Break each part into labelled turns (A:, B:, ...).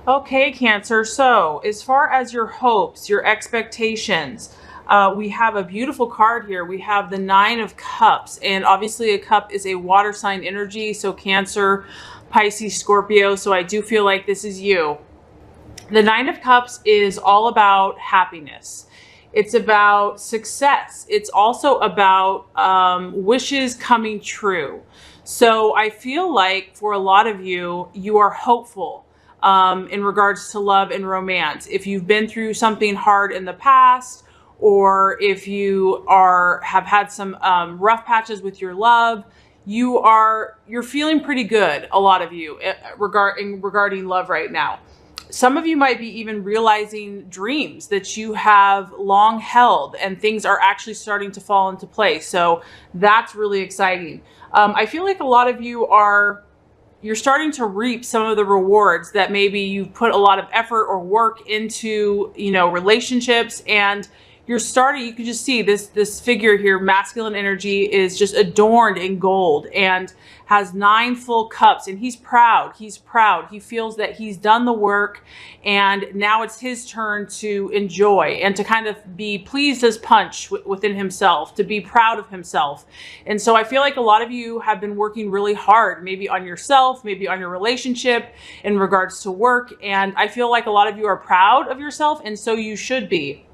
A: Okay, Cancer. So as far as your hopes, your expectations, we have a beautiful card here. We have the Nine of Cups, and obviously a cup is a water sign energy. So Cancer, Pisces, Scorpio. So I do feel like this is you. The Nine of Cups is all about happiness. It's about success. It's also about wishes coming true. So I feel like for a lot of you, you are hopeful in regards to love and romance. If you've been through something hard in the past, or if you have had some rough patches with your love, you're feeling pretty good, a lot of you, regarding love right now. Some of you might be even realizing dreams that you have long held, and things are actually starting to fall into place. So that's really exciting. I feel like a lot of you you're starting to reap some of the rewards that maybe you've put a lot of effort or work into, relationships, and you can just see this figure here, masculine energy, is just adorned in gold and has 9 full cups, and he's proud. He's proud. He feels that he's done the work, and now it's his turn to enjoy and to kind of be pleased as punch within himself, to be proud of himself. And so I feel like a lot of you have been working really hard, maybe on yourself, maybe on your relationship in regards to work. And I feel like a lot of you are proud of yourself, and so you should be.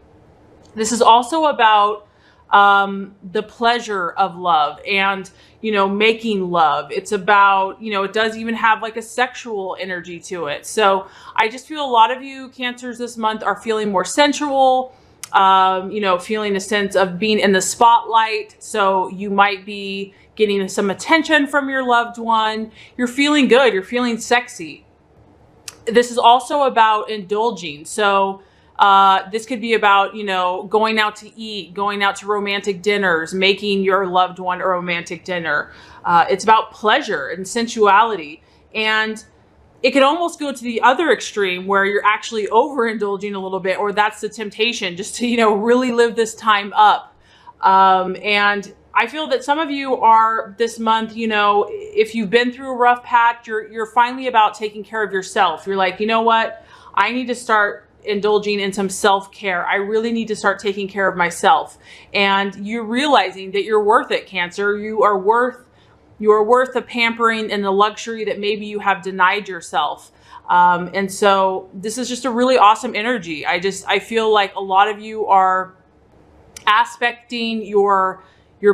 A: This is also about the pleasure of love and, making love. It's about, it does even have like a sexual energy to it. So I just feel a lot of you Cancers this month are feeling more sensual, feeling a sense of being in the spotlight. So you might be getting some attention from your loved one. You're feeling good. You're feeling sexy. This is also about indulging. So this could be about, going out to eat, going out to romantic dinners, making your loved one a romantic dinner. It's about pleasure and sensuality. And it could almost go to the other extreme where you're actually overindulging a little bit, or that's the temptation, just to, really live this time up. And I feel that some of you are this month, if you've been through a rough patch, you're finally about taking care of yourself. You're like, you know what? I need to start indulging in some self-care. I really need to start taking care of myself. And you're realizing that you're worth it, Cancer. You are worth the pampering and the luxury that maybe you have denied yourself. And so this is just a really awesome energy. I feel like a lot of you are aspecting your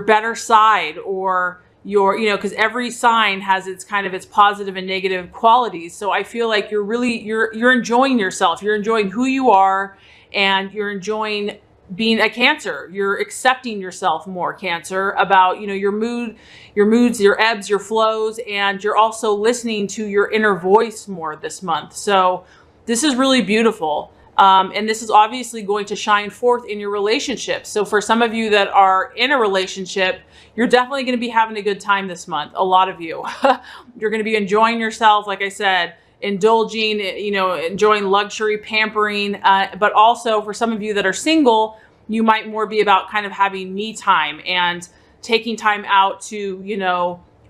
A: better side, or because every sign has its positive and negative qualities. So I feel like you're enjoying yourself. You're enjoying who you are, and you're enjoying being a Cancer. You're accepting yourself more, Cancer, about, your moods, your ebbs, your flows, and you're also listening to your inner voice more this month. So this is really beautiful. And this is obviously going to shine forth in your relationship. So for some of you that are in a relationship, you're definitely going to be having a good time this month. A lot of you, you're going to be enjoying yourself. Like I said, indulging, enjoying luxury, pampering. But also for some of you that are single, you might more be about kind of having me time and taking time out to,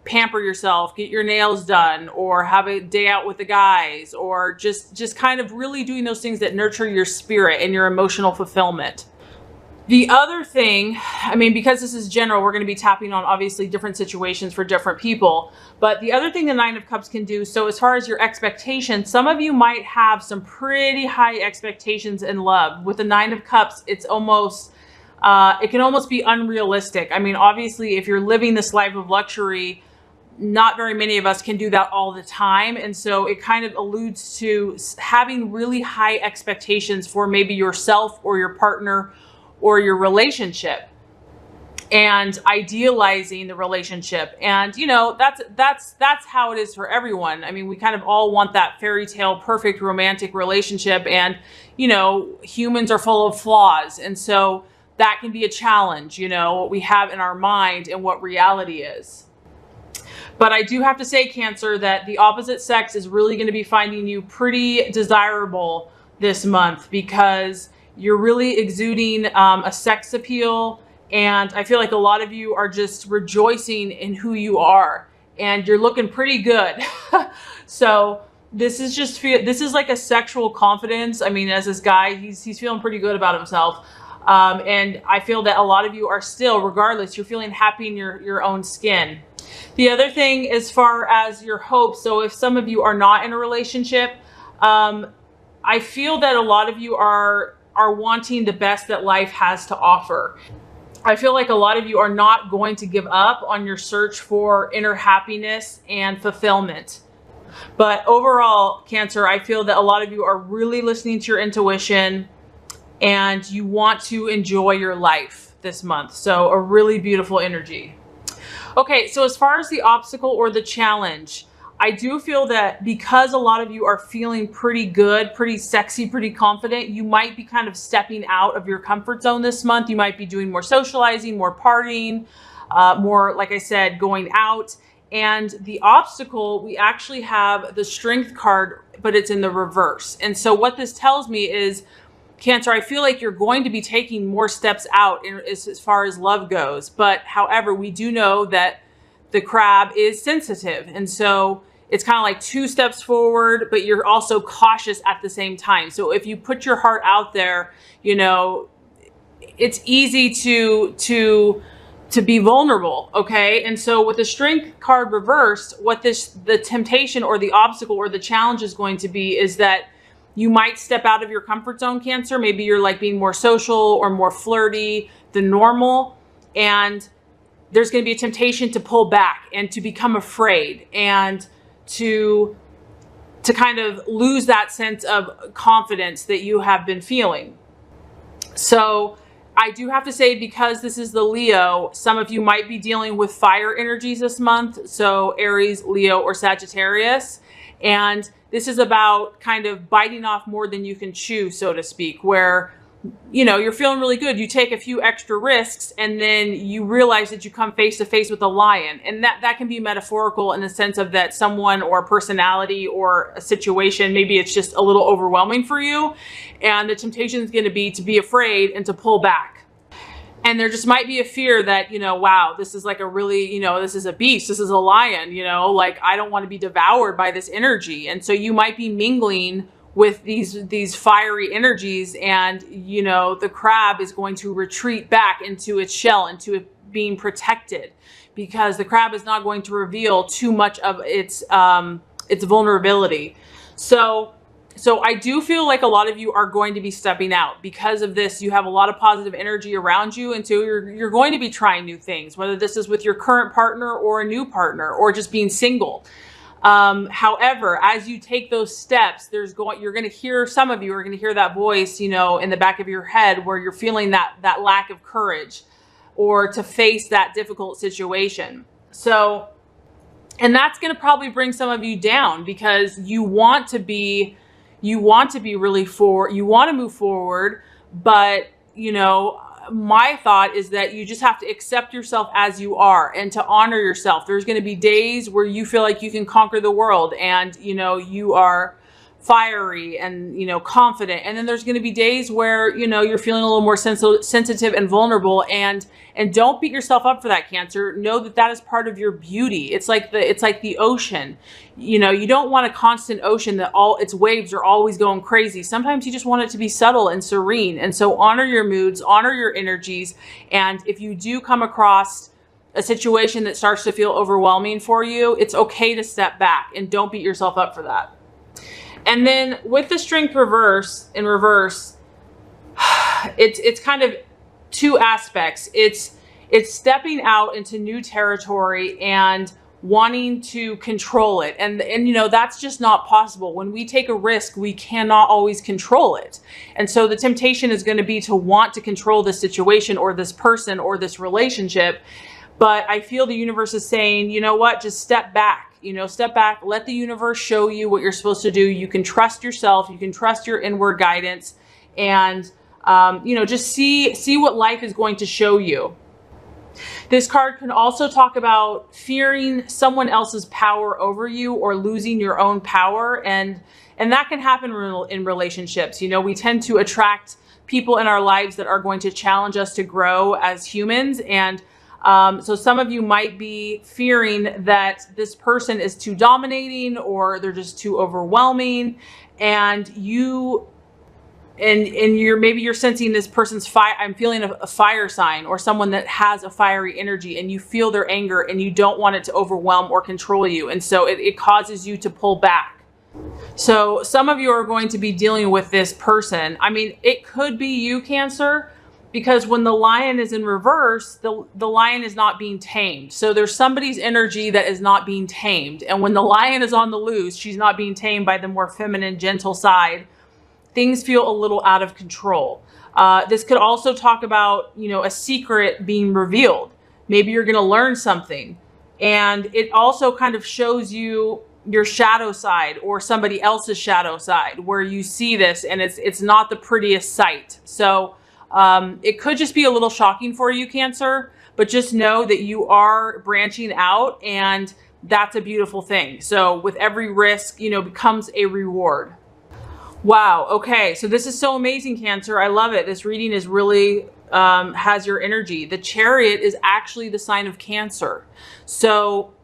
A: pamper yourself, get your nails done, or have a day out with the guys, or just kind of really doing those things that nurture your spirit and your emotional fulfillment. The other thing, because this is general, we're going to be tapping on obviously different situations for different people, but the other thing the Nine of Cups can do, so as far as your expectations, some of you might have some pretty high expectations in love. With the Nine of Cups, it's almost, it can almost be unrealistic. Obviously, if you're living this life of luxury, not very many of us can do that all the time. And so it kind of alludes to having really high expectations for maybe yourself or your partner or your relationship, and idealizing the relationship. And, that's how it is for everyone. We kind of all want that fairy tale, perfect romantic relationship. And, humans are full of flaws. And so that can be a challenge, what we have in our mind and what reality is. But I do have to say, Cancer, that the opposite sex is really going to be finding you pretty desirable this month, because you're really exuding a sex appeal. And I feel like a lot of you are just rejoicing in who you are, and you're looking pretty good. So this is just this is like a sexual confidence. I mean, as this guy, he's feeling pretty good about himself. And I feel that a lot of you are still, regardless, you're feeling happy in your own skin. The other thing, as far as your hopes, so if some of you are not in a relationship, I feel that a lot of you are wanting the best that life has to offer. I feel like a lot of you are not going to give up on your search for inner happiness and fulfillment. But overall, Cancer, I feel that a lot of you are really listening to your intuition and you want to enjoy your life this month. So a really beautiful energy. Okay, so as far as the obstacle or the challenge, I do feel that because a lot of you are feeling pretty good, pretty sexy, pretty confident, you might be kind of stepping out of your comfort zone this month. You might be doing more socializing, more partying, more, like I said, going out. And the obstacle, we actually have the Strength card, but it's in the reverse. And so what this tells me is, Cancer, I feel like you're going to be taking more steps out as far as love goes. But however, we do know that the crab is sensitive. And so it's kind of like 2 steps forward, but you're also cautious at the same time. So if you put your heart out there, you know, it's easy to be vulnerable. Okay. And so with the Strength card reversed, what the temptation or the obstacle or the challenge is going to be is that you might step out of your comfort zone, Cancer. Maybe you're like being more social or more flirty than normal. And there's going to be a temptation to pull back and to become afraid and to kind of lose that sense of confidence that you have been feeling. So I do have to say, because this is the Leo, some of you might be dealing with fire energies this month. So Aries, Leo, or Sagittarius. And this is about kind of biting off more than you can chew, so to speak, where, you know, you're feeling really good. You take a few extra risks and then you realize that you come face to face with a lion. And that can be metaphorical in the sense of that someone or a personality or a situation, maybe it's just a little overwhelming for you. And the temptation is going to be afraid and to pull back. And there just might be a fear that, you know, wow, this is like a really, you know, this is a beast. This is a lion, you know, like I don't want to be devoured by this energy. And so you might be mingling with these fiery energies, and, you know, the crab is going to retreat back into its shell, into it being protected, because the crab is not going to reveal too much of its vulnerability. So I do feel like a lot of you are going to be stepping out because of this. You have a lot of positive energy around you. And so you're going to be trying new things, whether this is with your current partner or a new partner or just being single. However, as you take those steps, you're going to hear, some of you are going to hear that voice, you know, in the back of your head where you're feeling that lack of courage or to face that difficult situation. So, and that's going to probably bring some of you down because you want to be really you want to move forward, but, you know, my thought is that you just have to accept yourself as you are and to honor yourself. There's going to be days where you feel like you can conquer the world and, you know, you are fiery and, you know, confident. And then there's going to be days where, you know, you're feeling a little more sensitive and vulnerable, and don't beat yourself up for that, Cancer. Know that that is part of your beauty. It's like the ocean. You know, you don't want a constant ocean that all its waves are always going crazy. Sometimes you just want it to be subtle and serene. And so honor your moods, honor your energies. And if you do come across a situation that starts to feel overwhelming for you, it's okay to step back and don't beat yourself up for that. And then with the Strength in reverse, it's kind of 2 aspects. It's stepping out into new territory and wanting to control it. And you know, that's just not possible. When we take a risk, we cannot always control it. And so the temptation is going to be to want to control this situation or this person or this relationship. But I feel the universe is saying, you know what, just step back. You know, step back, let the universe show you what you're supposed to do. You can trust yourself. You can trust your inward guidance, and, you know, just see what life is going to show you. This card can also talk about fearing someone else's power over you or losing your own power. And that can happen in relationships. You know, we tend to attract people in our lives that are going to challenge us to grow as humans. And So some of you might be fearing that this person is too dominating or they're just too overwhelming, and maybe you're sensing this person's fire. I'm feeling a fire sign or someone that has a fiery energy, and you feel their anger and you don't want it to overwhelm or control you. And so it causes you to pull back. So some of you are going to be dealing with this person. I mean, it could be you, Cancer, because when the lion is in reverse, the lion is not being tamed. So there's somebody's energy that is not being tamed. And when the lion is on the loose, she's not being tamed by the more feminine, gentle side. Things feel a little out of control. This could also talk about, a secret being revealed. Maybe you're going to learn something. And it also kind of shows you your shadow side or somebody else's shadow side where you see this and it's not the prettiest sight. So it could just be a little shocking for you, Cancer, but just know that you are branching out, and that's a beautiful thing. So with every risk, becomes a reward. Wow. Okay. So this is so amazing, Cancer. I love it. This reading is really, has your energy. The Chariot is actually the sign of Cancer. So,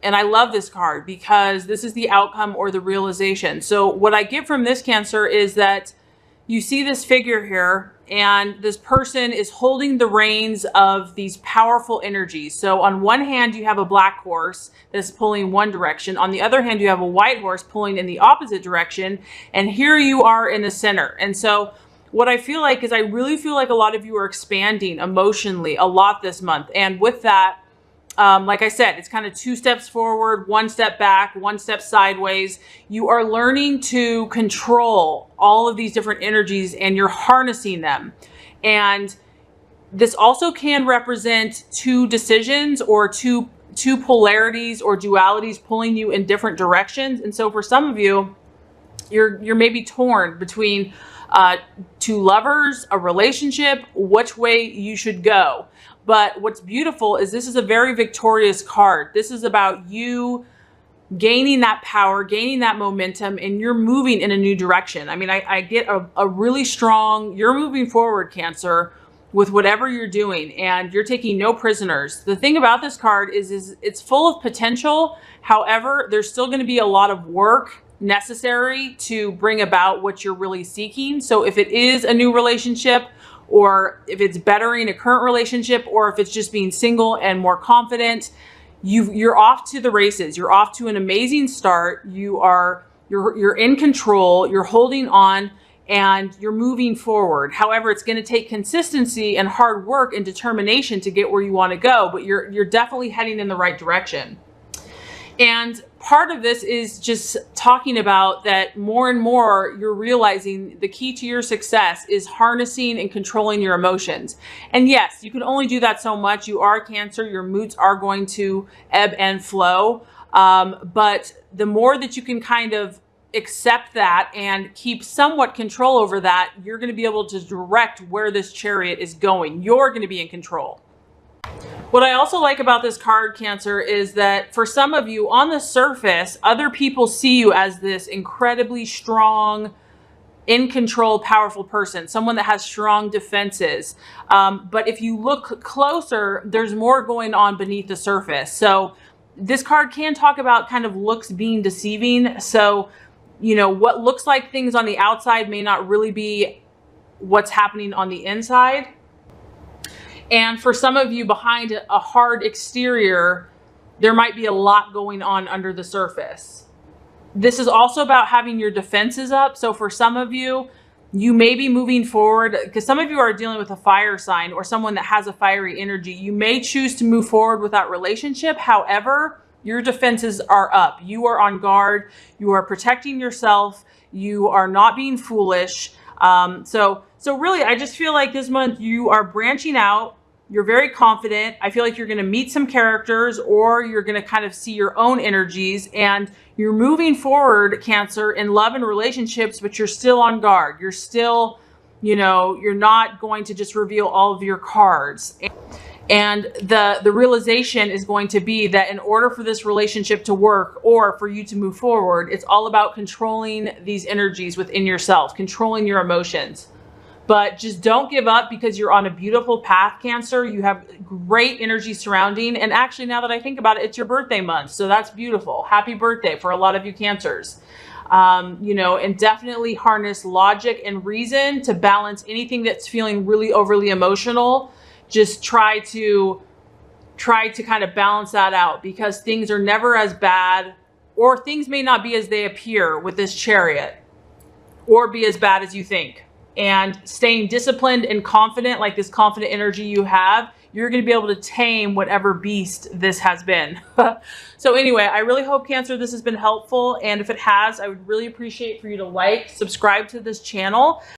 A: and I love this card because this is the outcome or the realization. So what I get from this, Cancer, is that you see this figure here, and this person is holding the reins of these powerful energies. So on one hand, you have a black horse that's pulling one direction. On the other hand, you have a white horse pulling in the opposite direction. And here you are in the center. And so what I feel like is I really feel like a lot of you are expanding emotionally a lot this month. And with that, like I said, it's kind of 2 steps forward, 1 step back, 1 step sideways. You are learning to control all of these different energies, and you're harnessing them. And this also can represent 2 decisions or two polarities or dualities pulling you in different directions. And so for some of you, you're maybe torn between 2 lovers, a relationship, which way you should go. But what's beautiful is this is a very victorious card. This is about you gaining that power, gaining that momentum, and you're moving in a new direction. I mean, I get a really strong, you're moving forward, Cancer, with whatever you're doing, and you're taking no prisoners. The thing about this card is it's full of potential. However, there's still going to be a lot of work necessary to bring about what you're really seeking. So if it is a new relationship, or if it's bettering a current relationship, or if it's just being single and more confident, you're off to the races. You're off to an amazing start. You're in control, you're holding on, and you're moving forward. However, it's going to take consistency and hard work and determination to get where you want to go, but you're definitely heading in the right direction. And part of this is just talking about that more and more you're realizing the key to your success is harnessing and controlling your emotions. And yes, you can only do that so much. You are Cancer. Your moods are going to ebb and flow. But the more that you can kind of accept that and keep somewhat control over that, you're going to be able to direct where this Chariot is going. You're going to be in control. What I also like about this card, Cancer, is that for some of you on the surface, other people see you as this incredibly strong, in control, powerful person, someone that has strong defenses. But if you look closer, there's more going on beneath the surface. So this card can talk about kind of looks being deceiving. So, what looks like things on the outside may not really be what's happening on the inside. And for some of you, behind a hard exterior, there might be a lot going on under the surface. This is also about having your defenses up. So for some of you, you may be moving forward because some of you are dealing with a fire sign or someone that has a fiery energy. You may choose to move forward with that relationship. However, your defenses are up. You are on guard. You are protecting yourself. You are not being foolish. So really, I just feel like this month you are branching out. You're very confident. I feel like you're going to meet some characters, or you're going to kind of see your own energies, and you're moving forward, Cancer, in love and relationships, but you're still on guard. You're still, you're not going to just reveal all of your cards. And the realization is going to be that in order for this relationship to work or for you to move forward, it's all about controlling these energies within yourself, controlling your emotions. But just don't give up, because you're on a beautiful path, Cancer. You have great energy surrounding. And actually, now that I think about it, it's your birthday month. So that's beautiful. Happy birthday for a lot of you Cancers. You know, and definitely harness logic and reason to balance anything that's feeling really overly emotional. Just try to kind of balance that out, because things are never as bad, or things may not be as they appear with this Chariot, or be as bad as you think. And staying disciplined and confident, like this confident energy you have, you're going to be able to tame whatever beast this has been. So anyway, I really hope, Cancer, this has been helpful. And if it has, I would really appreciate for you to like, subscribe to this channel.